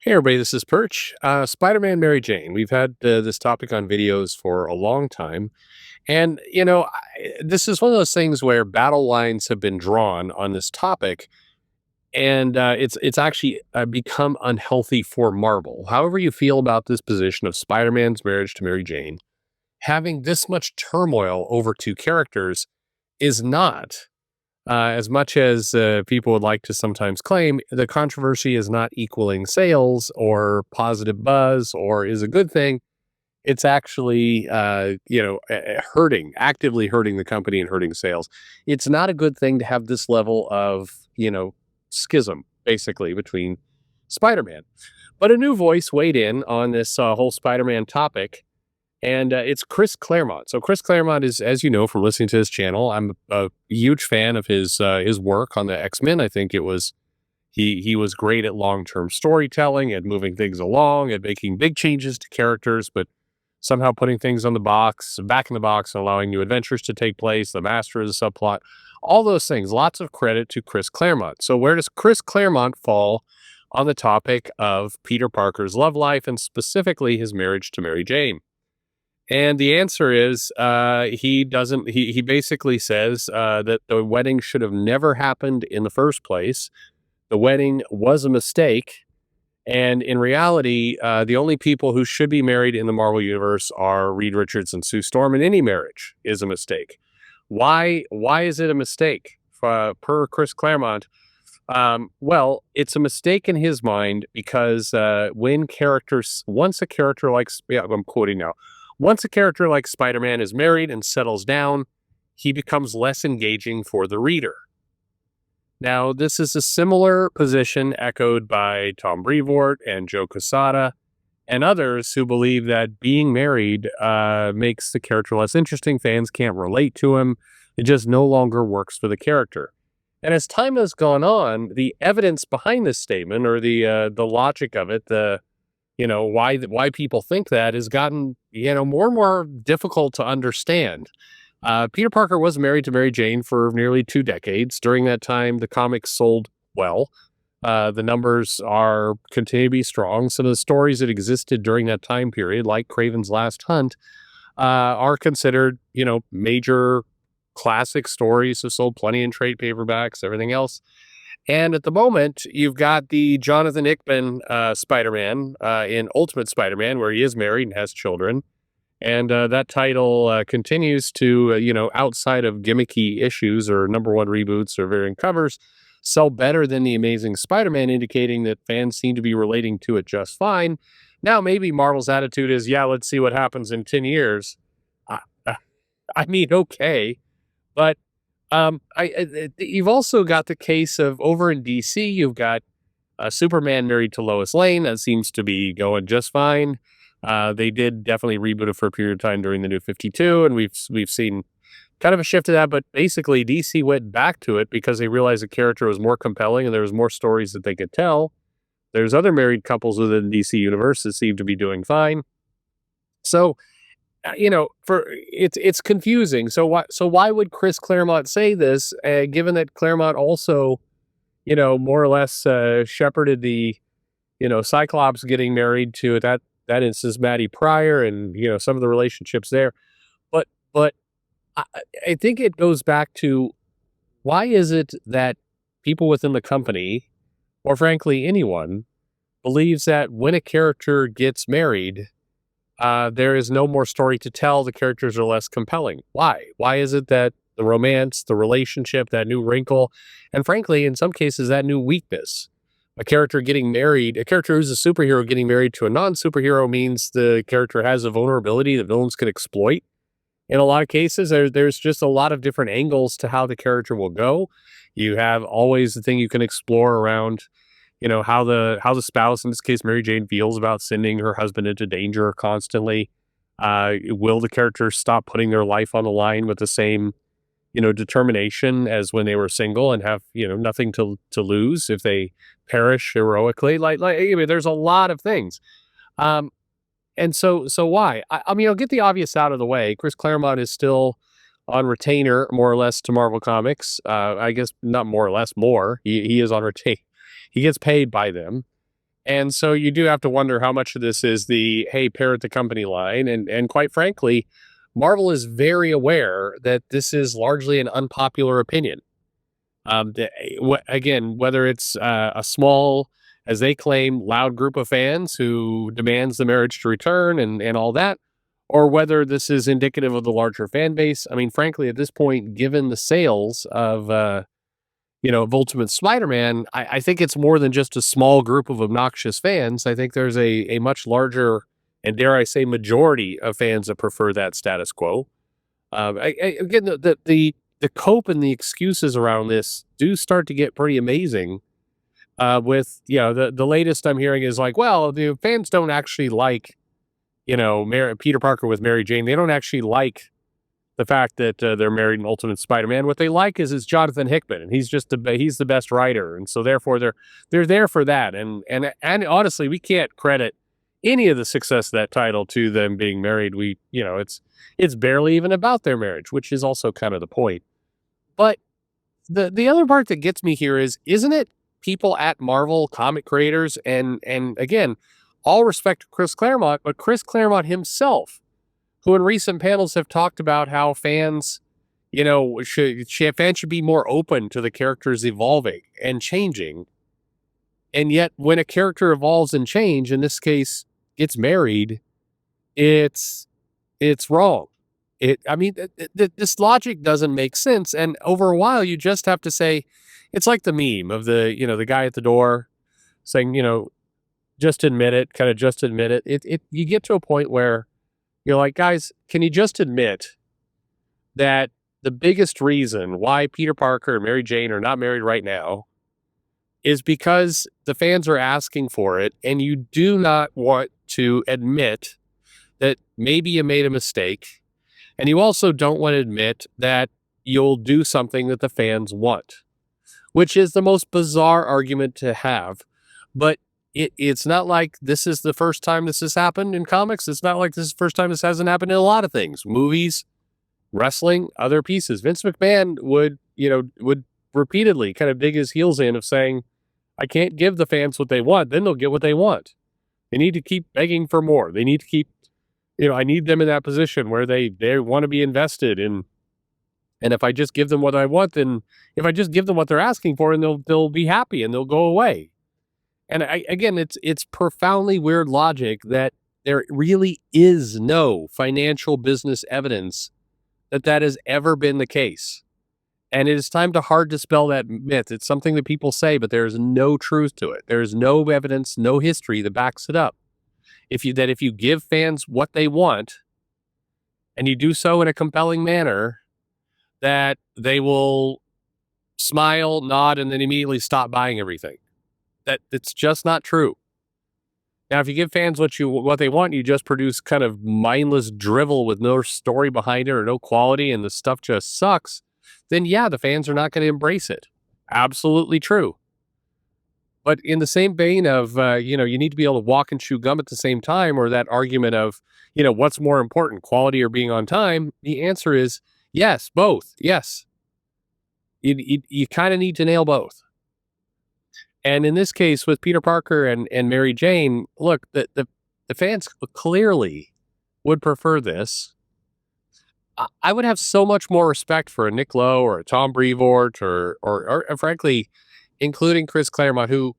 Hey everybody, this is Perch. Spider-Man Mary Jane. We've had this topic on videos for a long time. And, this is one of those things where battle lines have been drawn on this topic. And it's actually become unhealthy for Marvel. However you feel about this position of Spider-Man's marriage to Mary Jane, having this much turmoil over two characters is not as much as people would like to sometimes claim, the controversy is not equaling sales or positive buzz or is a good thing. It's actually, hurting, actively hurting the company and hurting sales. It's not a good thing to have this level of, schism, basically, between Spider Man. But a new voice weighed in on this whole Spider Man topic, and it's Chris Claremont. So Chris Claremont is, as you know from listening to his channel, I'm a huge fan of his work on the X-Men. I think it was he was great at long-term storytelling and moving things along and making big changes to characters, but somehow putting things on the box, back in the box, and allowing new adventures to take place. The Master of the subplot, all those things. Lots of credit to Chris Claremont. So where does Chris Claremont fall on the topic of Peter Parker's love life and specifically his marriage to Mary Jane? And the answer is he doesn't. He basically says that the wedding should have never happened in the first place. The wedding was a mistake, and in reality, the only people who should be married in the Marvel universe are Reed Richards and Sue Storm, and any marriage is a mistake. Why? Why is it a mistake? Per Chris Claremont, well, it's a mistake in his mind because once a character like, yeah, I'm quoting now, once a character like Spider-Man is married and settles down, he becomes less engaging for the reader. Now, this is a similar position echoed by Tom Brevoort and Joe Quesada and others who believe that being married makes the character less interesting. Fans can't relate to him. It just no longer works for the character. And as time has gone on, the evidence behind this statement or the logic of it, why people think that has gotten, more and more difficult to understand. Peter Parker was married to Mary Jane for nearly 2 decades. During that time, the comics sold well. The numbers continue to be strong. Some of the stories that existed during that time period, like Kraven's Last Hunt, are considered, major classic stories. Have sold plenty in trade paperbacks, everything else. And at the moment, you've got the Jonathan Hickman Spider-Man in Ultimate Spider-Man, where he is married and has children. And that title continues to, outside of gimmicky issues or number one reboots or variant covers, sell better than The Amazing Spider-Man, indicating that fans seem to be relating to it just fine. Now, maybe Marvel's attitude is, yeah, let's see what happens in 10 years. I, I mean, okay. But you've also got the case of over in DC, you've got Superman married to Lois Lane. That seems to be going just fine. They did definitely reboot it for a period of time during the New 52, and we've seen kind of a shift to that. But basically, DC went back to it because they realized the character was more compelling and there was more stories that they could tell. There's other married couples within the DC universe that seem to be doing fine. So it's confusing. So why would Chris Claremont say this, given that Claremont also, more or less shepherded the, Cyclops getting married to that instance Maddie Pryor and some of the relationships there, but I think it goes back to why is it that people within the company, or frankly anyone, believes that when a character gets married, there is no more story to tell. The characters are less compelling. Why? Why is it that the romance, the relationship, that new wrinkle, and frankly, in some cases, that new weakness, a character who's a superhero getting married to a non-superhero means the character has a vulnerability that villains can exploit. In a lot of cases, there's just a lot of different angles to how the character will go. You have always the thing you can explore around how the spouse, in this case Mary Jane, feels about sending her husband into danger constantly. Will the character stop putting their life on the line with the same determination as when they were single and have nothing to lose if they perish heroically? I mean, there's a lot of things. And so why? I mean, I'll get the obvious out of the way. Chris Claremont is still on retainer, more or less, to Marvel Comics. I guess not more or less, more. He is on retainer. He gets paid by them. And so you do have to wonder how much of this is the hey, parrot the company line. And quite frankly, Marvel is very aware that this is largely an unpopular opinion. Again, whether it's a small, as they claim, loud group of fans who demands the marriage to return and all that, or whether this is indicative of the larger fan base. I mean, frankly, at this point, given the sales of Ultimate Spider-Man, I think it's more than just a small group of obnoxious fans. I think there's a much larger and dare I say majority of fans that prefer that status quo. Again, the cope and the excuses around this do start to get pretty amazing. With the latest I'm hearing is like, well, the fans don't actually like Peter Parker with Mary Jane. They don't actually like the fact that they're married in Ultimate Spider-Man. What they like is Jonathan Hickman, and he's the best writer, and so therefore they're there for that. And honestly, we can't credit any of the success of that title to them being married. It's barely even about their marriage, which is also kind of the point. But the other part that gets me here is, isn't it people at Marvel, comic creators, and again, all respect to Chris Claremont, but Chris Claremont himself, who in recent panels have talked about how fans, fans should be more open to the characters evolving and changing. And yet, when a character evolves and change, in this case, gets married, it's wrong. This logic doesn't make sense. And over a while, you just have to say, it's like the meme of the guy at the door saying, just admit it, kind of just admit it. You get to a point where you're like, guys, can you just admit that the biggest reason why Peter Parker and Mary Jane are not married right now is because the fans are asking for it, and you do not want to admit that maybe you made a mistake, and you also don't want to admit that you'll do something that the fans want, which is the most bizarre argument to have. But it's not like this is the first time this has happened in comics. It's not like this is the first time this hasn't happened in a lot of things, movies, wrestling, other pieces. Vince McMahon would repeatedly kind of dig his heels in of saying, I can't give the fans what they want. Then they'll get what they want. They need to keep begging for more. They need to keep, I need them in that position where they want to be invested in. And if I just give them what I want, then if I just give them what they're asking for, and they'll be happy and they'll go away. And again, it's profoundly weird logic that there really is no financial business evidence that has ever been the case. And it is time to hard dispel that myth. It's something that people say, but there is no truth to it. There is no evidence, no history that backs it up. If you give fans what they want, and you do so in a compelling manner, that they will smile, nod, and then immediately stop buying everything. It's just not true. Now, if you give fans what they want, you just produce kind of mindless drivel with no story behind it or no quality, and the stuff just sucks, then yeah, the fans are not going to embrace it. Absolutely true. But in the same vein of, you need to be able to walk and chew gum at the same time, or that argument of, what's more important, quality or being on time? The answer is yes, both. Yes. You kind of need to nail both. And in this case, with Peter Parker and Mary Jane, look, the fans clearly would prefer this. I would have so much more respect for a Nick Lowe or a Tom Brevoort or frankly, including Chris Claremont, who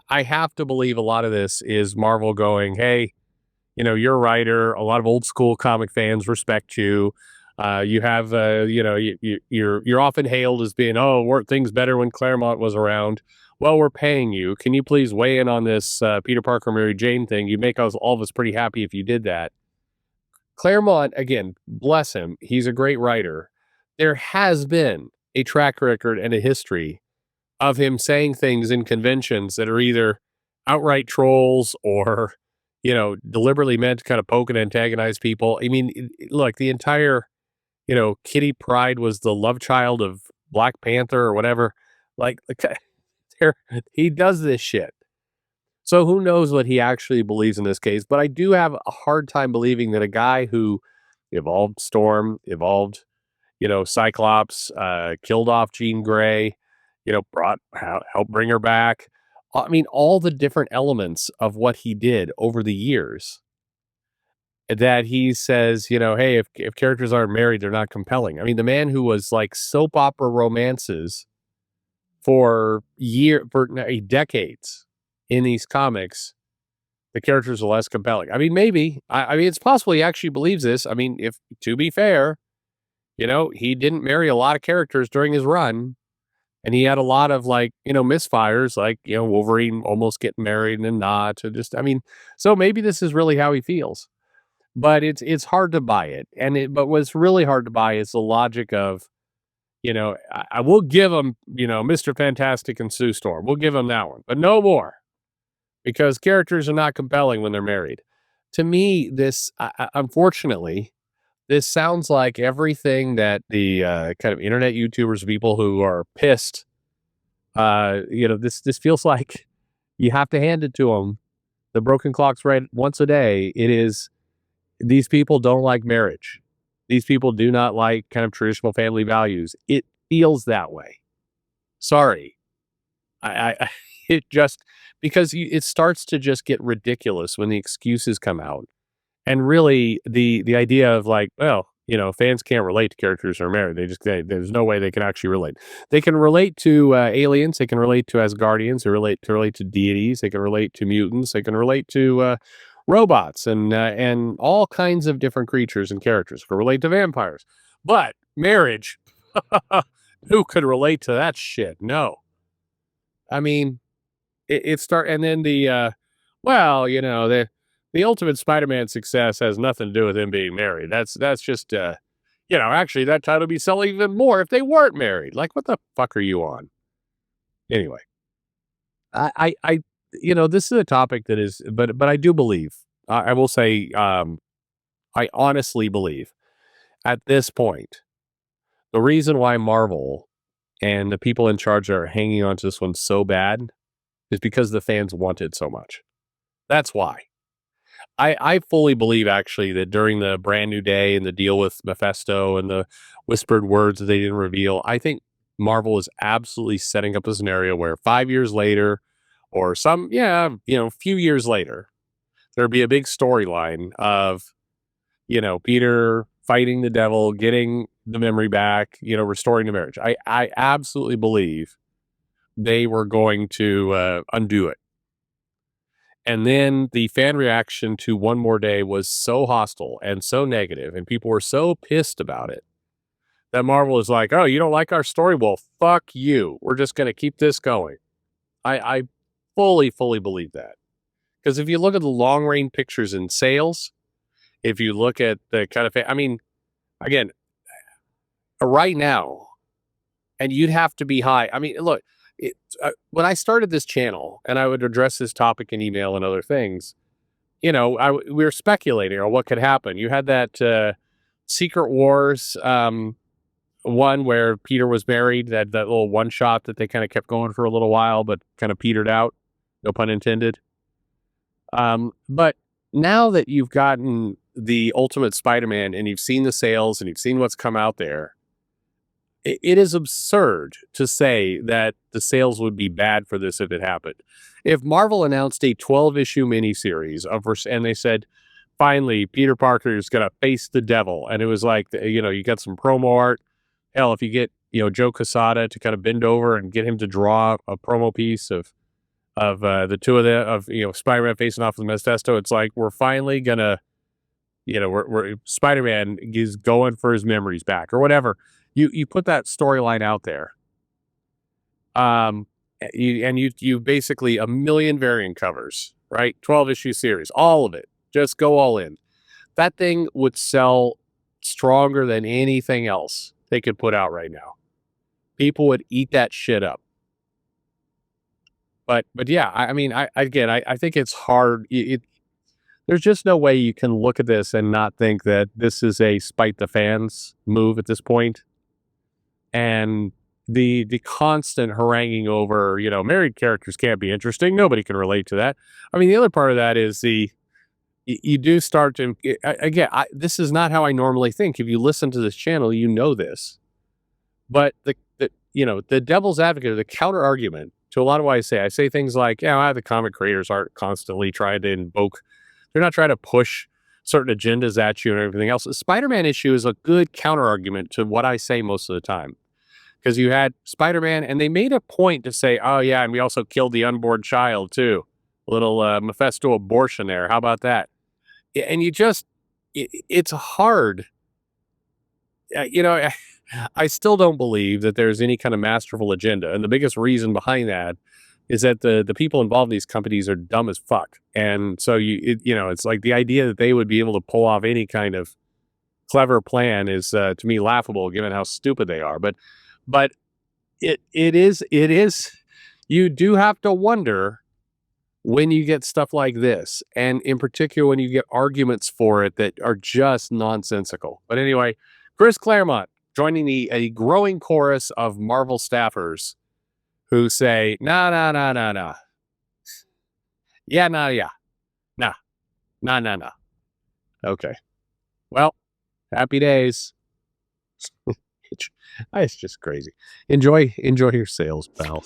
I have to believe a lot of this is Marvel going, hey, you're a writer. A lot of old school comic fans respect you. You have, you're often hailed as being, weren't things better when Claremont was around? Well, we're paying you. Can you please weigh in on this Peter Parker, Mary Jane thing? You make all of us pretty happy if you did that. Claremont, again, bless him. He's a great writer. There has been a track record and a history of him saying things in conventions that are either outright trolls or, deliberately meant to kind of poke and antagonize people. I mean, look, the entire, Kitty Pryde was the love child of Black Panther or whatever. Like, he does this shit. So who knows what he actually believes in this case? But I do have a hard time believing that a guy who evolved Storm, evolved, Cyclops, killed off Jean Grey, helped bring her back, I mean, all the different elements of what he did over the years that he says, hey, if characters aren't married, they're not compelling. I mean, the man who was like soap opera romances for decades in these comics, the characters are less compelling. I mean, maybe. I mean, it's possible he actually believes this. I mean, if to be fair, he didn't marry a lot of characters during his run, and he had a lot of like, misfires, like, Wolverine almost getting married and then not. To just, I mean, so maybe this is really how he feels, but it's hard to buy it. But what's really hard to buy is the logic of, I will give him, Mr. Fantastic and Sue Storm. We'll give him that one, but no more because characters are not compelling when they're married. To me, unfortunately, this sounds like everything that the kind of internet YouTubers, people who are pissed, this feels like you have to hand it to them. The broken clock's right once a day. It is, these people don't like marriage. These people do not like kind of traditional family values. It feels that way. Sorry. It just, because it starts to just get ridiculous when the excuses come out. And really, the idea of like, well, fans can't relate to characters who are married. There's no way they can actually relate. They can relate to aliens. They can relate to Asgardians. They relate to deities. They can relate to mutants. They can relate to robots and all kinds of different creatures and characters. They can relate to vampires. But marriage, who could relate to that shit? No. I mean, and then the ultimate Spider-Man success has nothing to do with him being married. That's just actually that title would be selling even more if they weren't married. Like, what the fuck are you on? Anyway, I this is a topic that is, but I do believe, I will say, I honestly believe at this point, the reason why Marvel and the people in charge are hanging on to this one so bad is because the fans want it so much. That's why. I fully believe actually that during the Brand New Day and the deal with Mephisto and the whispered words that they didn't reveal, I think Marvel is absolutely setting up a scenario where 5 years later, or few years later, there'll be a big storyline of, Peter fighting the devil, getting the memory back, restoring the marriage. I absolutely believe they were going to undo it. And then the fan reaction to One More Day was so hostile and so negative, and people were so pissed about it that Marvel is like, oh, you don't like our story? Well, fuck you. We're just going to keep this going. I fully, fully believe that. Because if you look at the long range pictures in sales, if you look at the kind of, I mean, again, right now, and you'd have to be high. I mean, look, when I started this channel and I would address this topic in email and other things, we were speculating on what could happen. You had that Secret Wars one where Peter was married, that little one shot that they kind of kept going for a little while, but kind of petered out, no pun intended. But now that you've gotten the Ultimate Spider-Man and you've seen the sales and you've seen what's come out there, it is absurd to say that the sales would be bad for this if it happened. If Marvel announced a 12-issue miniseries and they said, finally, Peter Parker is going to face the devil, and it was like, you got some promo art. Hell, if you get, Joe Quesada to kind of bend over and get him to draw a promo piece of the two of them, of Spider-Man facing off with Mephisto, it's like, we're finally gonna, we're Spider-Man is going for his memories back or whatever. You put that storyline out there. You basically a million variant covers, right? 12-issue series, all of it. Just go all in. That thing would sell stronger than anything else they could put out right now. People would eat that shit up. But yeah, I mean, I think it's hard. There's just no way you can look at this and not think that this is a spite the fans move at this point. And the constant haranguing over, married characters can't be interesting. Nobody can relate to that. I mean, the other part of that is you do start to, again, this is not how I normally think. If you listen to this channel, you know this. But the devil's advocate, the counter argument to a lot of what I say. I say things like, yeah, the comic creators aren't constantly trying to invoke, they're not trying to push certain agendas at you and everything else. The Spider-Man issue is a good counter argument to what I say most of the time. Because you had Spider-Man, and they made a point to say, oh, yeah, and we also killed the unborn child, too. A little Mephisto abortion there. How about that? And you just, it's hard. You know, I still don't believe that there's any kind of masterful agenda. And the biggest reason behind that is that the people involved in these companies are dumb as fuck. And so it's like the idea that they would be able to pull off any kind of clever plan is to me laughable given how stupid they are. But it is you do have to wonder when you get stuff like this, and in particular when you get arguments for it that are just nonsensical. But anyway, Chris Claremont joining a growing chorus of Marvel staffers who say, "Nah, nah, nah, nah, nah, yeah, nah, yeah, nah, nah, nah, nah." Okay, well, happy days. It's just crazy. Enjoy your sales, pal.